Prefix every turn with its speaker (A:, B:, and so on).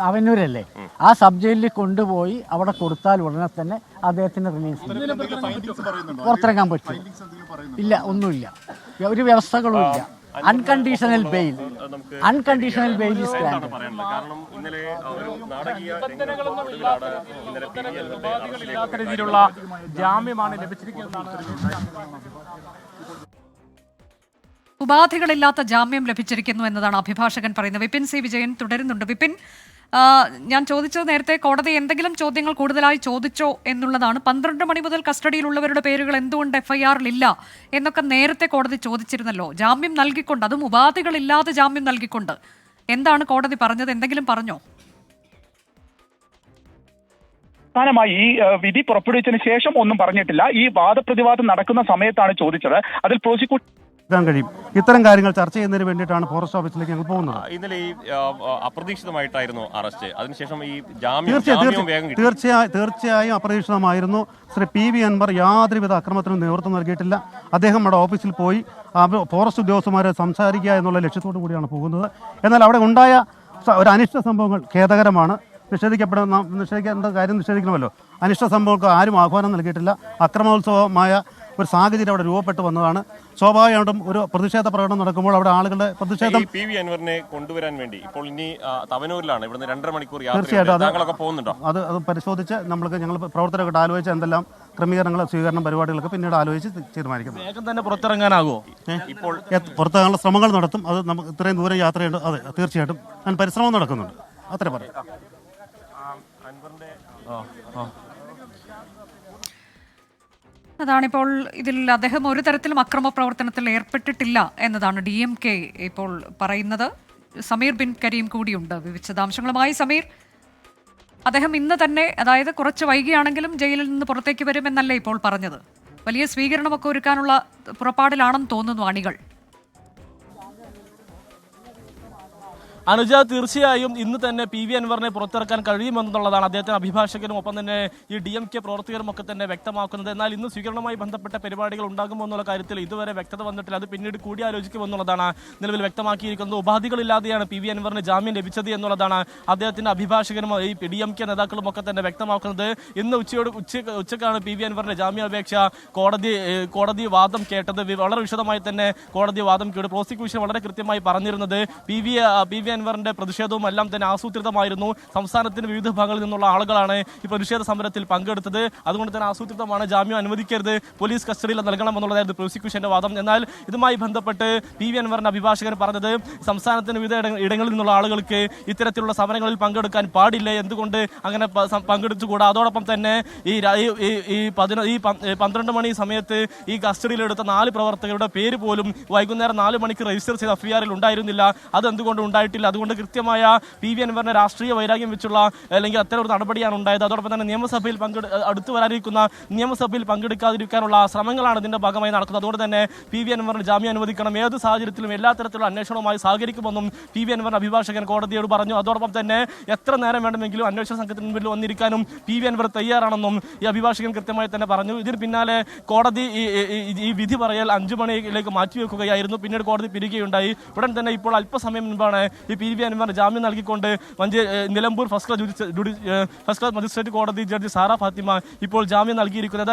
A: അവനൂരല്ലേ ആ സബ് ജയിലിൽ കൊണ്ടുപോയി അവിടെ കൊടുത്താൽ ഉടനെ തന്നെ അദ്ദേഹത്തിന് റിലീസ് പുറത്തിറങ്ങാൻ പറ്റും. ഇല്ല, ഒന്നുമില്ല, ഒരു വ്യവസ്ഥകളും ഇല്ല. Unconditional bail is grant.
B: രീതിയിലുള്ള ജാമ്യമാണ് ലഭിച്ചിരിക്കുന്നതാണ്.
C: ഉപാധികളില്ലാത്ത ജാമ്യം ലഭിച്ചിരിക്കുന്നു എന്നതാണ് അഭിഭാഷകൻ പറയുന്നത്. വിപിൻ സി വിജയൻ തുടരുന്നുണ്ട്. വിപിൻ, ഞാൻ ചോദിച്ചത് നേരത്തെ കോടതി എന്തെങ്കിലും ചോദ്യങ്ങൾ കൂടുതലായി ചോദിച്ചോ എന്നുള്ളതാണ്. 12 മണി മുതൽ കസ്റ്റഡിയിലുള്ളവരുടെ പേരുകൾ എന്തുകൊണ്ട് FIR-ൽ ഇല്ല എന്നൊക്കെ നേരത്തെ കോടതി ചോദിച്ചിരുന്നല്ലോ. ജാമ്യം നൽകിക്കൊണ്ട്, അതും ഉപാധികളില്ലാതെ ജാമ്യം നൽകിക്കൊണ്ട് എന്താണ് കോടതി പറഞ്ഞത്? എന്തെങ്കിലും പറഞ്ഞോ?
D: പ്രധാനമായി ഈ വിധി പുറപ്പെടുവിച്ചതിന് ശേഷം ഒന്നും പറഞ്ഞിട്ടില്ല. ഈ വാദപ്രതിവാദം നടക്കുന്ന സമയത്താണ് ചോദിച്ചത്. അതിൽ പ്രോസിക്യൂഷൻ
E: കഴിയും. ഇത്തരം കാര്യങ്ങൾ ചർച്ച ചെയ്യുന്നതിന് വേണ്ടിയിട്ടാണ് ഫോറസ്റ്റ് ഓഫീസിലേക്ക് ഞങ്ങൾ പോകുന്നത്.
F: ഇന്നലെ ഈ അപ്രതീക്ഷിതമായിട്ടായിരുന്നു അറസ്റ്റ്. അതിനുശേഷം ഈ
E: തീർച്ചയായും അപ്രതീക്ഷിതമായിരുന്നു. ശ്രീ PV അൻവർ യാതൊരുവിധ അക്രമത്തിനും നേതൃത്വം നൽകിയിട്ടില്ല. അദ്ദേഹം നമ്മുടെ ഓഫീസിൽ പോയി ഫോറസ്റ്റ് ഉദ്യോഗസ്ഥന്മാരെ സംസാരിക്കുക എന്നുള്ള ലക്ഷ്യത്തോടു കൂടിയാണ് പോകുന്നത്. എന്നാൽ അവിടെ ഉണ്ടായ ഒരു അനിഷ്ട സംഭവങ്ങൾ ഖേദകരമാണ്. നിഷേധിക്കേണ്ട കാര്യം നിഷേധിക്കണമല്ലോ. അനിഷ്ട സംഭവങ്ങൾക്ക് ആരും ആഹ്വാനം നൽകിയിട്ടില്ല. അക്രമോത്സവമായ ഒരു സാഹചര്യം അവിടെ രൂപപ്പെട്ടു വന്നതാണ്. സ്വാഭാവികമായിട്ടും ഒരു പ്രതിഷേധ പ്രകടനം നടക്കുമ്പോൾ അവിടെ ആളുകളുടെ പ്രതിഷേധം
F: PV അൻവറിനെ കൊണ്ടുവരാൻ വേണ്ടി ഇപ്പോൾ ഇനി തവനൂരിലാണ്. ഇവിടുന്ന് 2.5 മണിക്കൂർ
E: തീർച്ചയായിട്ടും അത് പരിശോധിച്ച് ഞങ്ങൾ പ്രവർത്തകരായിട്ട് ആലോചിച്ച് എന്തെല്ലാം ക്രമീകരണങ്ങൾ സ്വീകരണം പരിപാടികളൊക്കെ പിന്നീട് ആലോചിച്ച് തീരുമാനിക്കുന്നത്.
B: വേഗം തന്നെ പുറത്തിറങ്ങാനാകുമോ?
E: ഇപ്പോൾ പുറത്തിറങ്ങാനുള്ള ശ്രമങ്ങൾ നടത്തും. അത് നമുക്ക് ഇത്രയും ദൂരം യാത്രയുണ്ട്. അതെ, തീർച്ചയായിട്ടും ഞാൻ പരിശ്രമം നടക്കുന്നുണ്ട്. അത്രേ പറയാം.
C: അതാണിപ്പോൾ ഇതിൽ അദ്ദേഹം ഒരു തരത്തിലും അക്രമ പ്രവർത്തനത്തിൽ ഏർപ്പെട്ടിട്ടില്ല എന്നതാണ് DMK ഇപ്പോൾ പറയുന്നത്. സമീർ ബിൻ കരീം കൂടിയുണ്ട് വിശദാംശങ്ങളുമായി. സമീർ, അദ്ദേഹം ഇന്ന് തന്നെ, അതായത് കുറച്ച് വൈകിയാണെങ്കിലും ജയിലിൽ നിന്ന് പുറത്തേക്ക് വരുമെന്നല്ലേ ഇപ്പോൾ പറഞ്ഞത്? വലിയ സ്വീകരണമൊക്കെ ഒരുക്കാനുള്ള പുറപ്പാടിലാണെന്ന് തോന്നുന്നു അണികൾ.
B: അനുജ, തീർച്ചയായും ഇന്ന് തന്നെ PV അൻവറിനെ പുറത്തിറക്കാൻ കഴിയുമെന്നുള്ളതാണ് അദ്ദേഹത്തിന് അഭിഭാഷകനും ഒപ്പം തന്നെ ഈ DMK പ്രവർത്തകരും ഒക്കെ തന്നെ വ്യക്തമാക്കുന്നത്. എന്നാൽ ഇന്ന് സ്വീകരണവുമായി ബന്ധപ്പെട്ട പരിപാടികൾ ഉണ്ടാകുമോ എന്നുള്ള കാര്യത്തിൽ ഇതുവരെ വ്യക്തത വന്നിട്ടില്ല. അത് പിന്നീട് കൂടിയാലോചിക്കുമെന്നുള്ളതാണ് നിലവിൽ വ്യക്തമാക്കിയിരിക്കുന്നത്. ഉപാധികളില്ലാതെയാണ് PV അൻവറിന് ജാമ്യം ലഭിച്ചത് എന്നുള്ളതാണ് അദ്ദേഹത്തിന്റെ അഭിഭാഷകനും ഈ DMK നേതാക്കളും ഒക്കെ തന്നെ വ്യക്തമാക്കുന്നത്. ഇന്ന് ഉച്ചക്കാണ് PV അൻവറിന്റെ ജാമ്യാപേക്ഷ കോടതി വാദം കേട്ടത്. വളരെ വിശദമായി തന്നെ കോടതി വാദം കേട്ടു. പ്രോസിക്യൂഷൻ വളരെ കൃത്യമായി പറഞ്ഞിരുന്നത് PV അൻവറിന്റെ പ്രതിഷേധവും എല്ലാം തന്നെ ആസൂത്രിതമായിരുന്നു. സംസ്ഥാനത്തിന്റെ വിവിധ ഭാഗങ്ങളിൽ നിന്നുള്ള ആളുകളാണ് ഈ പ്രതിഷേധ സമരത്തിൽ പങ്കെടുത്തത്. അതുകൊണ്ട് തന്നെ ആസൂത്രിതമാണ്. ജാമ്യം അനുവദിക്കരുത്, പോലീസ് കസ്റ്റഡിയിൽ നൽകണമെന്നുള്ളതായിരുന്നു പ്രോസിക്യൂഷന്റെ വാദം. എന്നാൽ ഇതുമായി ബന്ധപ്പെട്ട് PV അൻവറിന്റെ അഭിഭാഷകൻ പറഞ്ഞത് സംസ്ഥാനത്തിന് വിവിധ ഇടങ്ങളിൽ നിന്നുള്ള ആളുകൾക്ക് ഇത്തരത്തിലുള്ള സമരങ്ങളിൽ പങ്കെടുക്കാൻ പാടില്ല, എന്തുകൊണ്ട് അങ്ങനെ പങ്കെടുത്തുകൂടാ. അതോടൊപ്പം തന്നെ ഈ 12 മണി സമയത്ത് ഈ കസ്റ്റഡിയിലെടുത്ത 4 പ്രവർത്തകരുടെ പേര് പോലും വൈകുന്നേരം 4 മണിക്ക് രജിസ്റ്റർ ചെയ്ത FIR-ൽ ഉണ്ടായിരുന്നില്ല. അതെന്തുകൊണ്ട് ഉണ്ടായിട്ടില്ല? അതുകൊണ്ട് കൃത്യമായ PV അൻവറിന്റെ രാഷ്ട്രീയ വൈരാഗ്യം വെച്ചുള്ള അല്ലെങ്കിൽ അത്തരം ഒരു നടപടിയാണ് ഉണ്ടായത്. അതോടൊപ്പം തന്നെ നിയമസഭയിൽ അടുത്തു വരാനിരിക്കുന്ന നിയമസഭയിൽ പങ്കെടുക്കാതിരിക്കാനുള്ള ശ്രമങ്ങളാണ് ഇതിന്റെ ഭാഗമായി നടക്കുന്നത്. അതുകൊണ്ട് തന്നെ PV അൻവറിന് ജാമ്യം അനുവദിക്കണം. ഏത് സാഹചര്യത്തിലും എല്ലാ തരത്തിലുള്ള അന്വേഷണവുമായി സഹകരിക്കുമെന്നും PV അൻവറിന്റെ അഭിഭാഷകൻ കോടതിയോട് പറഞ്ഞു. അതോടൊപ്പം തന്നെ എത്ര നേരം വേണമെങ്കിലും അന്വേഷണ സംഘത്തിന് മുമ്പിൽ വന്നിരിക്കാനും PV അൻവർ തയ്യാറാണെന്നും ഈ അഭിഭാഷകൻ കൃത്യമായി തന്നെ പറഞ്ഞു. ഇതിന് പിന്നാലെ കോടതി ഈ വിധി പറയൽ 5 മണിയിലേക്ക് മാറ്റിവെക്കുകയായിരുന്നു. പിന്നീട് കോടതി പിരിയുകയുണ്ടായി. ഉടൻ തന്നെ ഇപ്പോൾ അല്പസമയം മുൻപാണ് ഈ PV അൻവർ ജാമ്യം നൽകിക്കൊണ്ട് നിലമ്പൂർ ഫസ്റ്റ് ക്ലാസ് മജിസ്ട്രേറ്റ് കോടതി ജഡ്ജി സാറ ഫാത്തിമ ഇപ്പോൾ ജാമ്യം നൽകിയിരിക്കുന്നത്.